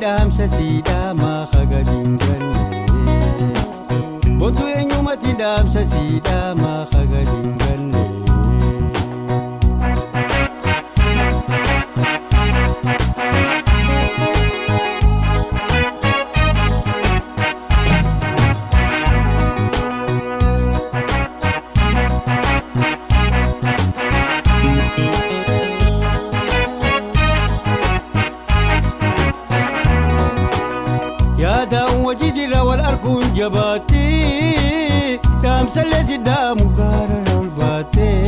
damsa sida ma khagadingan Botu enyumati damsa sida ma khagadingan وجدي والأركون جباتي دام سلسي دام مقارن والفاتي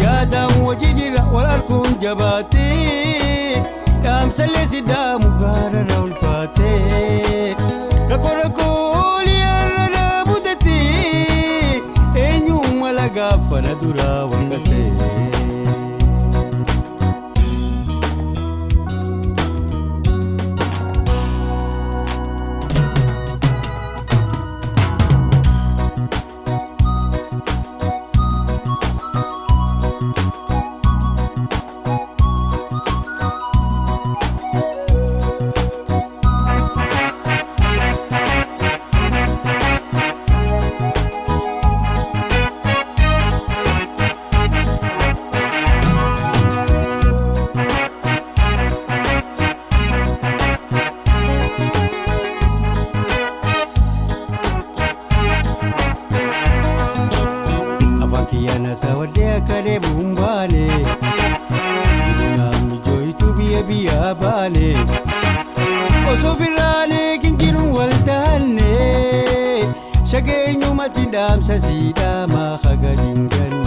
يا دام وجدي والأركون جباتي دام سلسي دام مقارن والفاتي ركول يا رنا بدتي إنيوم ولا غافنا درا والكسي Yana sawadea kade bumbane Jina mijoi tu biya bane Oso firane kinjinu waltane Shage nyumati damsa sida ma khagadingane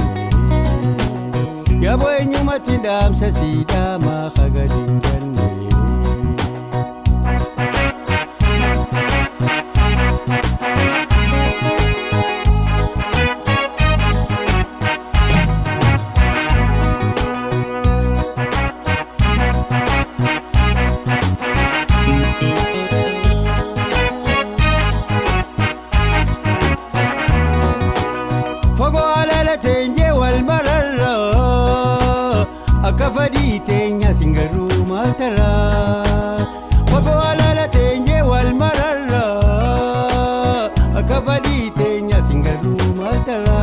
Yabo nyumati damsa sida ma khagadingane Tenje wal mararra akafadi tenya singaru matara Fago alala tenje wal mararra akafadi tenya singaru matara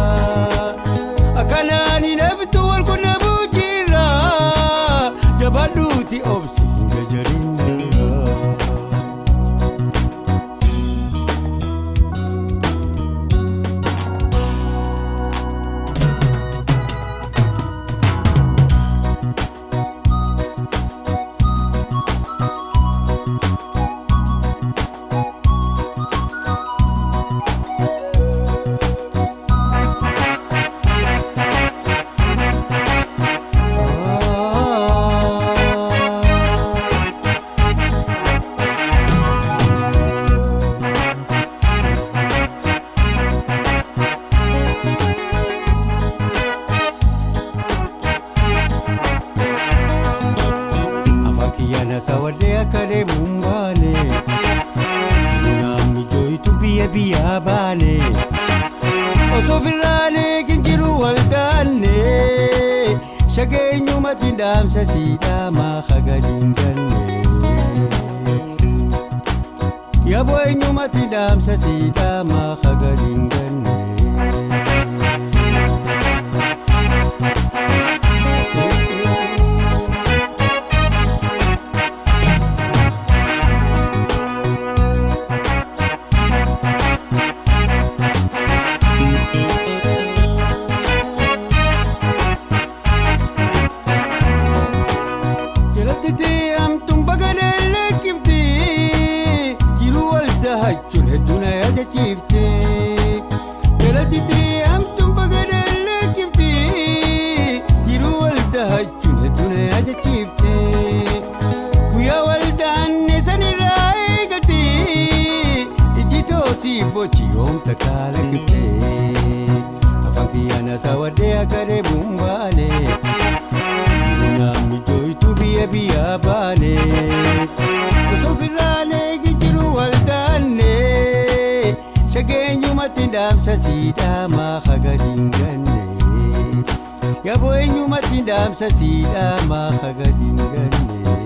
Akanani nabtu wal kunabujira jabaduti obsi ngajarinda Yana sawadea kade bumbane Jina mijoi tu biya bane Oso firane kinjiru waldane Shage nyumati damsa sida ma khagadingane Yabo nyumati damsa sida ma khagadingane Titi am tumbaga kifti kiru walda hachun heduna ya jachifti Jala titi am tumbaga kifti kiru walda hachun heduna ya jachifti Kuya walda anne sanirai gati ijito si bochi om takala kifti Afanki yana sawadea kare bumbane Nami joy tu biya bane Oso firane gijiru waldane Shage nyumati damsa sida ma khagadingane Yabo nyumati damsa sida ma khagadingane